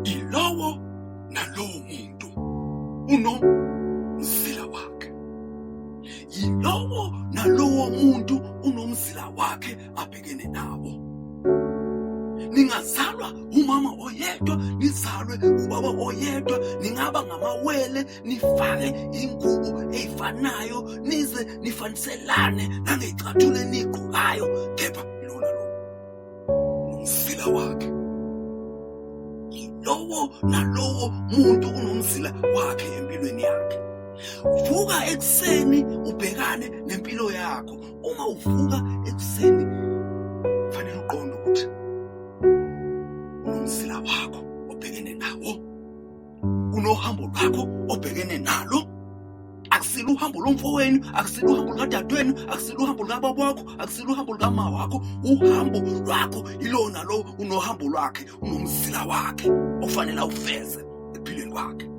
Ilowo nalowo muntu unomzila wakhe. Yilowo nalowo muntu unomzila wakhe abhekene nawo. Ningazalwa umama oyedwa, nizalwe ubaba oyedwa, ningaba ngamawele, nifake ingubo eyifanayo, nize nifaniselane nangeyicathulo eniyigqokayo, kepha lona lo umzila wakhe. Lowo nalowo muntu unomzila wakhe empilweni yakhe. Vuka ekuseni ubhekane nempilo yakho. Uma uvuka ekuseni kufanele uqonde ukuthi unomzila wakho obhekene nawo, unohambo lwakho obhekene nalo. Akusilo uhambo lomfowenu, akusilo uhambo likadadewenu, akusilo uhambo likababa wakho, akusilo uhambo likama wakho. Uhambo lwakho ilona lo unohambo lwakhe, unomzila wakhe ofanele awufeze empilweni kwakhe.